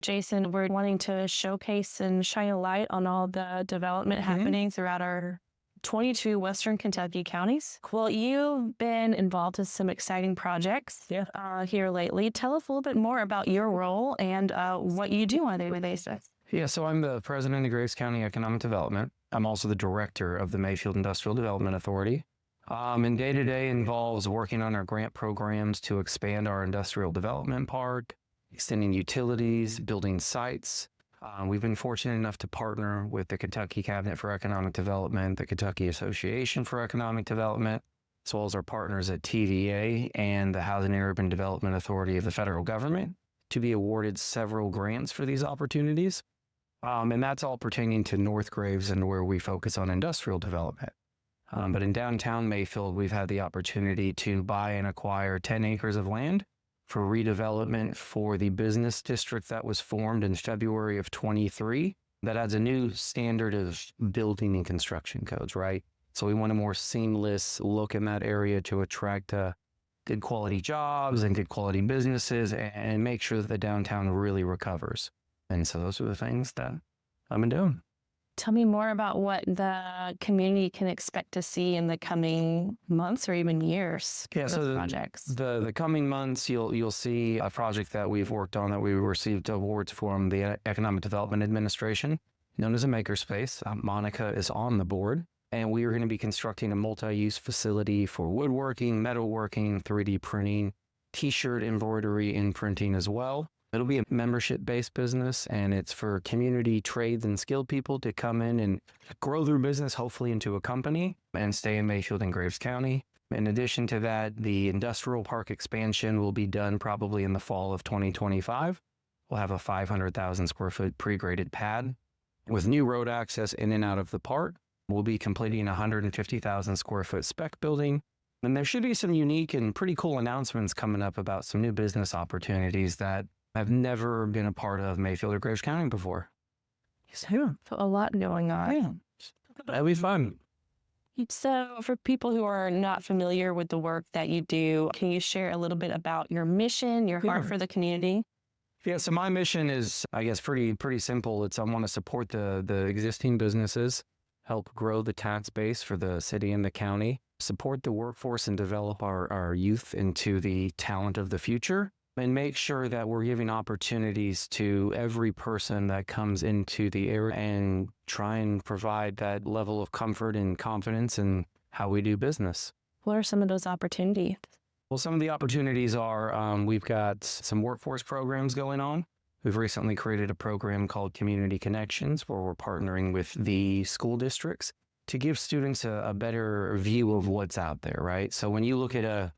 Jason, we're wanting to showcase and shine a light on all the development happening throughout our 22 Western Kentucky counties. Well, you've been involved in some exciting projects here lately. Tell us a little bit more about your role and what you do on a daily basis. Yeah, so I'm the president of Graves County Economic Development. I'm also the director of the Mayfield Industrial Development Authority. And day-to-day involves working on our grant programs to expand our industrial development park, extending utilities, building sites. We've been fortunate enough to partner with the Kentucky Cabinet for Economic Development, the Kentucky Association for Economic Development, as well as our partners at TVA and the Housing and Urban Development Authority of the federal government to be awarded several grants for these opportunities. And that's all pertaining to North Graves and where we focus on industrial development. But in downtown Mayfield, we've had the opportunity to buy and acquire 10 acres of land for redevelopment for the business district that was formed in February of 23. That adds a new standard of building and construction codes, right? So we want a more seamless look in that area to attract good quality jobs and good quality businesses and make sure that the downtown really recovers. And so those are the things that I've been doing. Tell me more about what the community can expect to see in the coming months or even years. Yeah, so projects. The coming months, you'll see a project that we've worked on that we received awards from the Economic Development Administration, known as a makerspace. Monica is on the board, and we are going to be constructing a multi-use facility for woodworking, metalworking, 3D printing, t-shirt embroidery, and printing as well. It'll be a membership-based business, and it's for community trades and skilled people to come in and grow their business, hopefully into a company, and stay in Mayfield and Graves County. In addition to that, the industrial park expansion will be done probably in the fall of 2025. We'll have a 500,000 square foot pre-graded pad with new road access in and out of the park. We'll be completing a 150,000 square foot spec building. And there should be some unique and pretty cool announcements coming up about some new business opportunities that I've never been a part of Mayfield or Graves County before. So a lot going on. Yeah. That'll be fun. So for people who are not familiar with the work that you do, can you share a little bit about your mission, your heart for the community? Yeah, so my mission is, I guess, pretty simple. I want to support the existing businesses, help grow the tax base for the city and the county, support the workforce and develop our youth into the talent of the future, and make sure that we're giving opportunities to every person that comes into the area and try and provide that level of comfort and confidence in how we do business. What are some of those opportunities? Well, some of the opportunities are we've got some workforce programs going on. We've recently created a program called Community Connections, where we're partnering with the school districts to give students a better view of what's out there, right? So when you look at a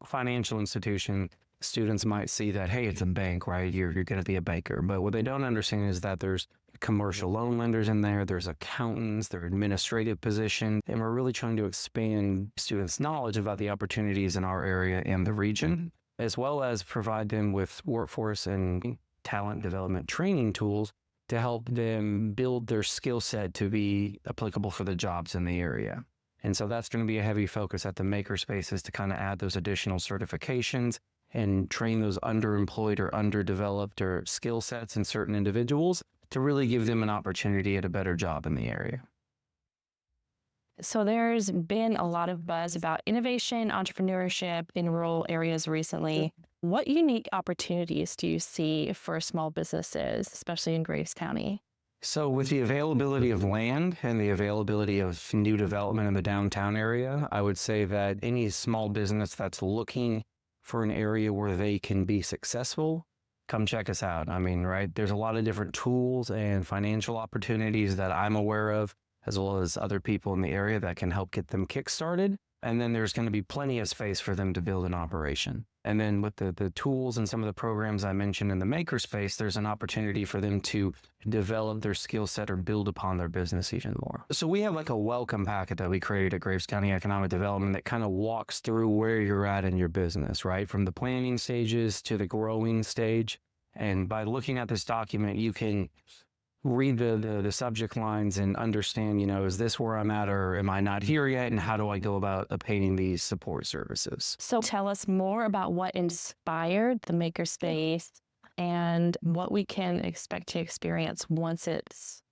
financial institution, students might see that, hey, it's a bank, right? You're going to be a banker. But what they don't understand is that there's commercial loan lenders in there, there's accountants, there are administrative positions, and we're really trying to expand students' knowledge about the opportunities in our area and the region, as well as provide them with workforce and talent development training tools to help them build their skill set to be applicable for the jobs in the area. And so that's going to be a heavy focus at the makerspaces to kind of add those additional certifications and train those underemployed or underdeveloped or skill sets in certain individuals to really give them an opportunity at a better job in the area. So there's been a lot of buzz about innovation, entrepreneurship in rural areas recently. What unique opportunities do you see for small businesses, especially in Graves County? So with the availability of land and the availability of new development in the downtown area, I would say that any small business that's looking for an area where they can be successful, come check us out. I mean, right, there's a lot of different tools and financial opportunities that I'm aware of, as well as other people in the area that can help get them kickstarted. And then there's going to be plenty of space for them to build an operation. And then with the tools and some of the programs I mentioned in the makerspace, there's an opportunity for them to develop their skill set or build upon their business even more. So we have like a welcome packet that we created at Graves County Economic Development that kind of walks through where you're at in your business, right? From the planning stages to the growing stage. And by looking at this document, you can read the subject lines and understand, is this where I'm at or am I not here yet? And how do I go about obtaining these support services? So tell us more about what inspired the makerspace and what we can expect to experience once it's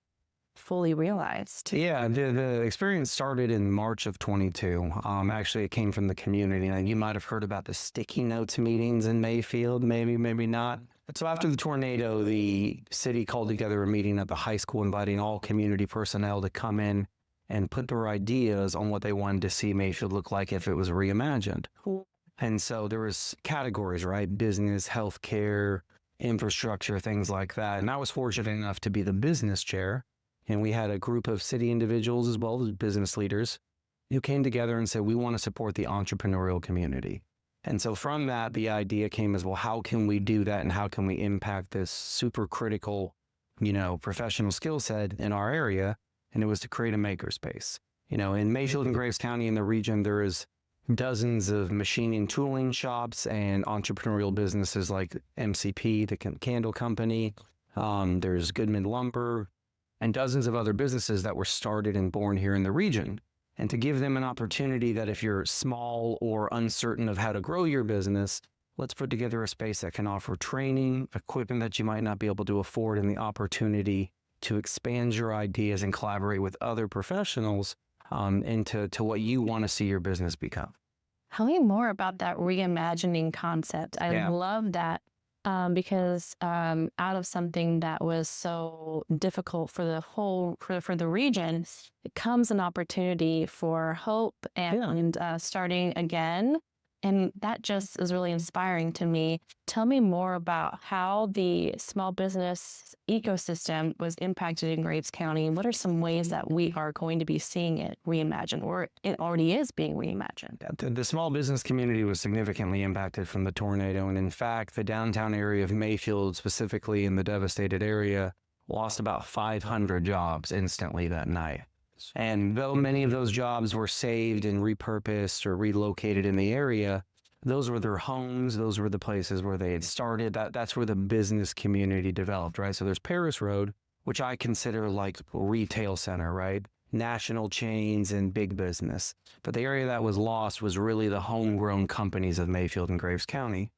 fully realized. Yeah, the experience started in March of 22. Actually, it came from the community. And you might have heard about the sticky notes meetings in Mayfield, maybe not. So after the tornado, the city called together a meeting at the high school, inviting all community personnel to come in and put their ideas on what they wanted to see Mayfield look like if it was reimagined. Cool. And so there was categories, right? Business, healthcare, infrastructure, things like that. And I was fortunate enough to be the business chair. And we had a group of city individuals as well as business leaders who came together and said, we want to support the entrepreneurial community. And so from that, the idea came as, well, how can we do that? And how can we impact this super critical, professional skill set in our area? And it was to create a makerspace. In Mayfield and Graves County in the region, there is dozens of machine and tooling shops and entrepreneurial businesses like MCP, the candle company. There's Goodman Lumber, and dozens of other businesses that were started and born here in the region. And to give them an opportunity that if you're small or uncertain of how to grow your business, let's put together a space that can offer training, equipment that you might not be able to afford, and the opportunity to expand your ideas and collaborate with other professionals into what you want to see your business become. Tell me more about that reimagining concept. I love that. Because out of something that was so difficult for the whole, for the region, it comes an opportunity for hope and starting again. And that just is really inspiring to me. Tell me more about how the small business ecosystem was impacted in Graves County. What are some ways that we are going to be seeing it reimagined, or it already is being reimagined? The small business community was significantly impacted from the tornado. And in fact, the downtown area of Mayfield, specifically in the devastated area, lost about 500 jobs instantly that night. And though many of those jobs were saved and repurposed or relocated in the area, those were their homes. Those were the places where they had started. That's where the business community developed, right? So there's Paris Road, which I consider like a retail center, right? National chains and big business. But the area that was lost was really the homegrown companies of Mayfield and Graves County.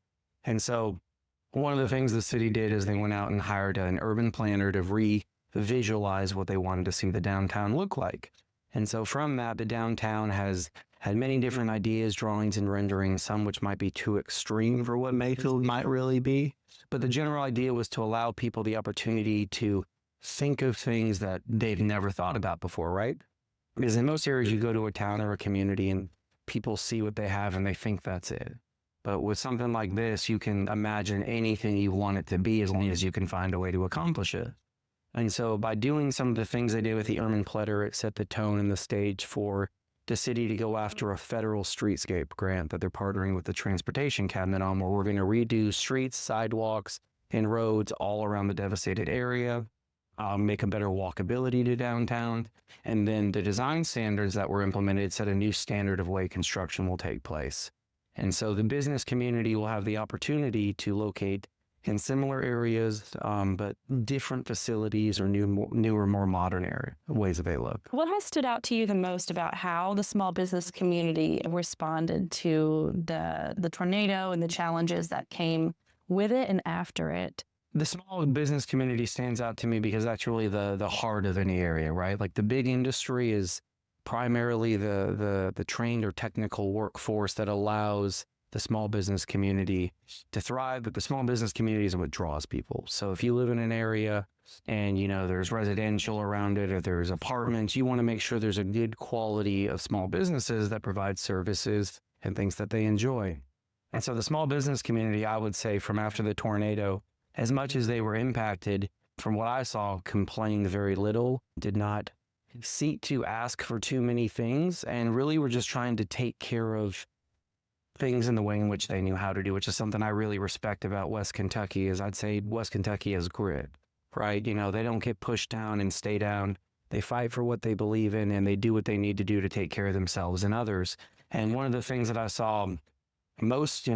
And so one of the things the city did is they went out and hired an urban planner to visualize what they wanted to see the downtown look like. And so from that, the downtown has had many different ideas, drawings, and renderings, some which might be too extreme for what Mayfield might really be. But the general idea was to allow people the opportunity to think of things that they've never thought about before, right? Because in most areas, you go to a town or a community and people see what they have and they think that's it. But with something like this, you can imagine anything you want it to be as long as you can find a way to accomplish it. And so by doing some of the things they did with the urban planner, it set the tone and the stage for the city to go after a federal streetscape grant that they're partnering with the transportation cabinet on, where we're going to redo streets, sidewalks, and roads all around the devastated area, make a better walkability to downtown. And then the design standards that were implemented set a new standard of way construction will take place. And so the business community will have the opportunity to locate in similar areas, but different facilities or newer, more modern ways that they look. What has stood out to you the most about how the small business community responded to the tornado and the challenges that came with it and after it? The small business community stands out to me because that's really the heart of any area, right? Like the big industry is primarily the trained or technical workforce that allows the small business community to thrive, but the small business community is what draws people. So if you live in an area and, there's residential around it or there's apartments, you want to make sure there's a good quality of small businesses that provide services and things that they enjoy. And so the small business community, I would say from after the tornado, as much as they were impacted, from what I saw, complained very little, did not seek to ask for too many things, and really were just trying to take care of things in the way in which they knew how to do, which is something I really respect about West Kentucky. Is I'd say West Kentucky has grit, right? They don't get pushed down and stay down. They fight for what they believe in, and they do what they need to do to take care of themselves and others. And one of the things that I saw most,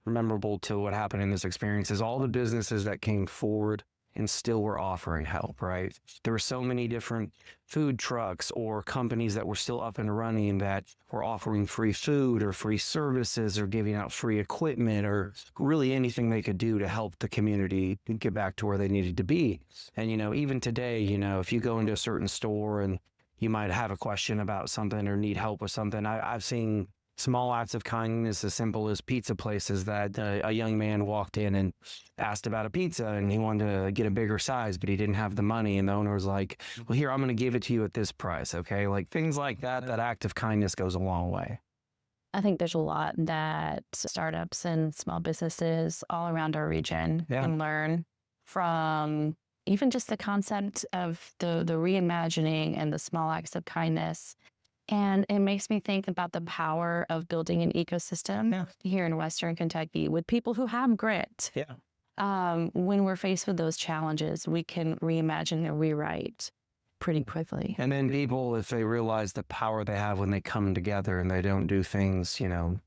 memorable to what happened in this experience is all the businesses that came forward and still were offering help, right? There were so many different food trucks or companies that were still up and running that were offering free food or free services or giving out free equipment or really anything they could do to help the community get back to where they needed to be. And, even today, if you go into a certain store and you might have a question about something or need help with something, I've seen small acts of kindness as simple as pizza places that a young man walked in and asked about a pizza and he wanted to get a bigger size, but he didn't have the money. And the owner was like, well, here, I'm going to give it to you at this price. Okay. Like things like that, that act of kindness goes a long way. I think there's a lot that startups and small businesses all around our region can learn from, even just the concept of the reimagining and the small acts of kindness. And it makes me think about the power of building an ecosystem here in Western Kentucky with people who have grit. When we're faced with those challenges, we can reimagine and rewrite pretty quickly. And then people, if they realize the power they have when they come together and they don't do things,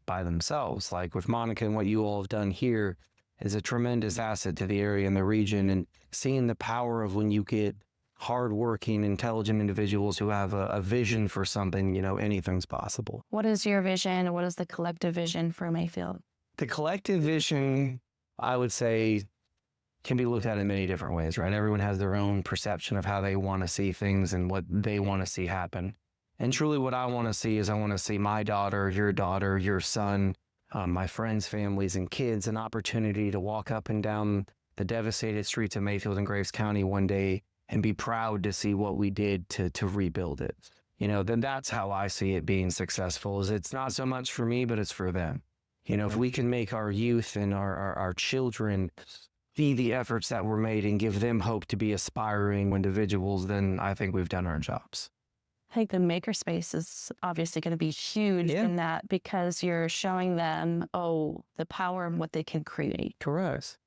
by themselves, like with Monica and what you all have done here is a tremendous asset to the area and the region, and seeing the power of when you get hardworking, intelligent individuals who have a vision for something, anything's possible. What is your vision? What is the collective vision for Mayfield? The collective vision, I would say, can be looked at in many different ways, right? Everyone has their own perception of how they want to see things and what they want to see happen. And truly what I want to see is I want to see my daughter, your son, my friends, families, and kids an opportunity to walk up and down the devastated streets of Mayfield and Graves County one day and be proud to see what we did to rebuild it. Then that's how I see it being successful, is it's not so much for me, but it's for them. If we can make our youth and our children see the efforts that were made and give them hope to be aspiring individuals, then I think we've done our jobs. I think the makerspace is obviously going to be huge in that, because you're showing them, the power of what they can create. Correct.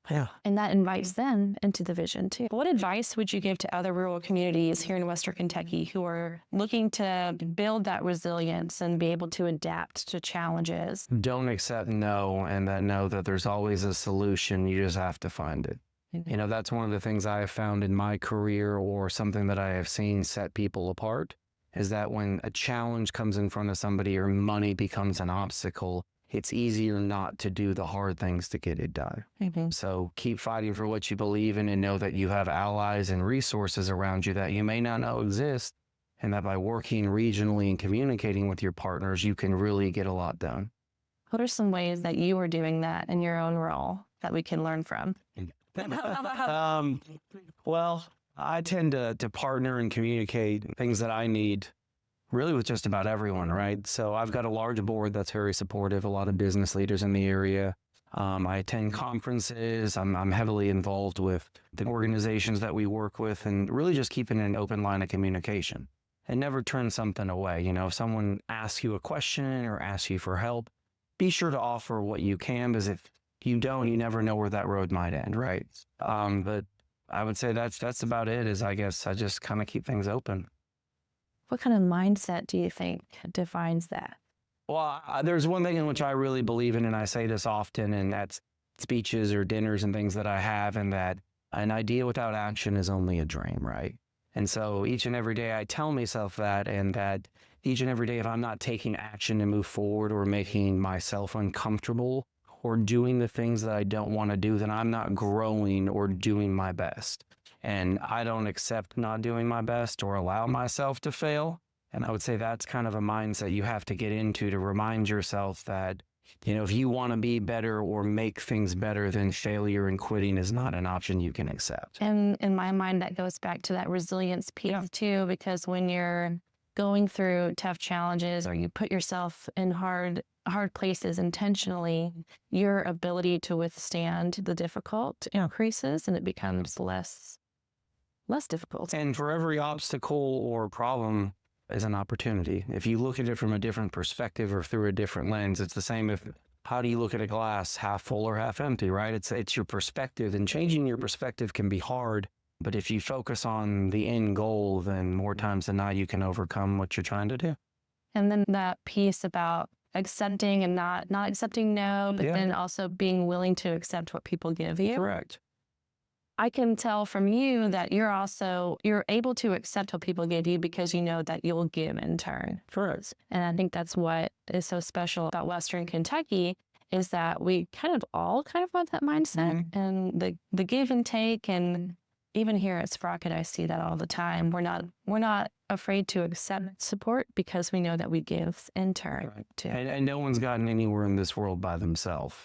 Yeah. And that invites them into the vision too. What advice would you give to other rural communities here in Western Kentucky who are looking to build that resilience and be able to adapt to challenges? Don't accept no, and know that there's always a solution. You just have to find it. That's one of the things I have found in my career, or something that I have seen set people apart, is that when a challenge comes in front of somebody or money becomes an obstacle, it's easier not to do the hard things to get it done. So keep fighting for what you believe in, and know that you have allies and resources around you that you may not know exist, and that by working regionally and communicating with your partners, you can really get a lot done. What are some ways that you are doing that in your own role that we can learn from? Well, I tend to partner and communicate things that I need really with just about everyone, right? So I've got a large board that's very supportive, a lot of business leaders in the area. I attend conferences. I'm heavily involved with the organizations that we work with, and really just keeping an open line of communication and never turn something away. If someone asks you a question or asks you for help, be sure to offer what you can, because if you don't, you never know where that road might end, right? But I would say that's about it, is I guess I just kind of keep things open. What kind of mindset do you think defines that? Well, there's one thing in which I really believe in, and I say this often, and that's speeches or dinners and things that I have, and that an idea without action is only a dream, right? And so each and every day I tell myself that, and that each and every day, if I'm not taking action to move forward or making myself uncomfortable or doing the things that I don't want to do, then I'm not growing or doing my best. And I don't accept not doing my best or allow myself to fail. And I would say that's kind of a mindset you have to get into, to remind yourself that, if you want to be better or make things better, then failure and quitting is not an option you can accept. And in my mind, that goes back to that resilience piece too, because when you're going through tough challenges, or you put yourself in hard places intentionally, your ability to withstand the difficult increases, and it becomes less difficult. And for every obstacle or problem is an opportunity. If you look at it from a different perspective or through a different lens, it's the same if, how do you look at a glass, half full or half empty, right? It's your perspective, and changing your perspective can be hard. But if you focus on the end goal, then more times than not, you can overcome what you're trying to do. And then that piece about accepting and not accepting no, but then also being willing to accept what people give you. Correct. I can tell from you that you're able to accept what people give you because you know that you'll give in turn. Correct. And I think that's what is so special about Western Kentucky is that we all want that mindset and the give and take. And even here at Sprocket, I see that all the time. We're not afraid to accept support because we know that we give in turn too. And no one's gotten anywhere in this world by themselves.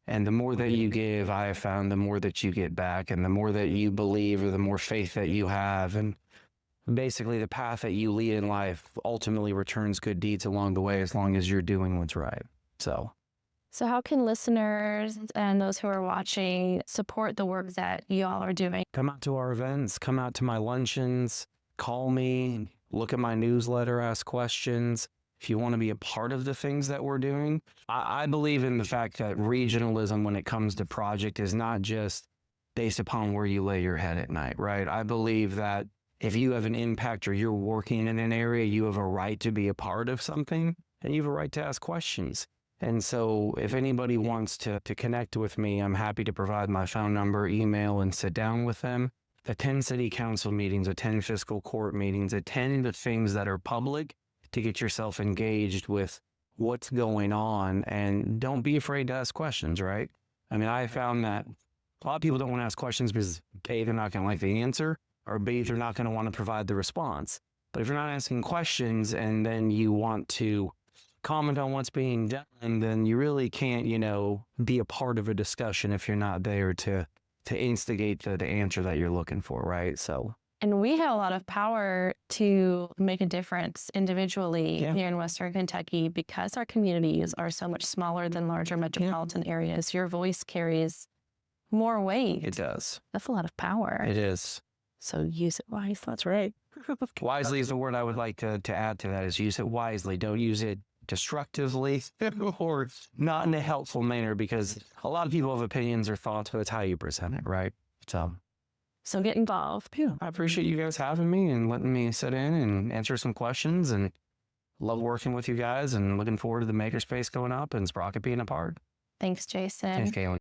And the more that you give, I have found, the more that you get back, and the more that you believe, or the more faith that you have, and basically the path that you lead in life ultimately returns good deeds along the way, as long as you're doing what's right. So how can listeners and those who are watching support the work that you all are doing? come out to our events, come out to my luncheons, call me, look at my newsletter, ask questions. If you want to be a part of the things that we're doing, I believe in the fact that regionalism, when it comes to project, is not just based upon where you lay your head at night, right? I believe that if you have an impact or you're working in an area, you have a right to be a part of something, and you have a right to ask questions. And so if anybody wants to connect with me, I'm happy to provide my phone number, email, and sit down with them. Attend city council meetings, attend fiscal court meetings, attend the things that are public to get yourself engaged with what's going on, and don't be afraid to ask questions, right? I mean, I found that a lot of people don't want to ask questions because A, they're not going to like the answer, or B, they're not going to want to provide the response. But if you're not asking questions and then you want to comment on what's being done, then you really can't, be a part of a discussion if you're not there to instigate the answer that you're looking for, right? So. And we have a lot of power to make a difference individually here in Western Kentucky because our communities are so much smaller than larger metropolitan areas. Your voice carries more weight. It does. That's a lot of power. It is. So use it wisely. That's right. Wisely is the word I would like to add to that, is use it wisely. Don't use it destructively or not in a helpful manner, because a lot of people have opinions or thoughts, but it's how you present it, right? So get involved. Yeah, I appreciate you guys having me and letting me sit in and answer some questions, and love working with you guys, and looking forward to the makerspace going up and Sprocket being a part. Thanks, Jason. Thanks, Kaylin.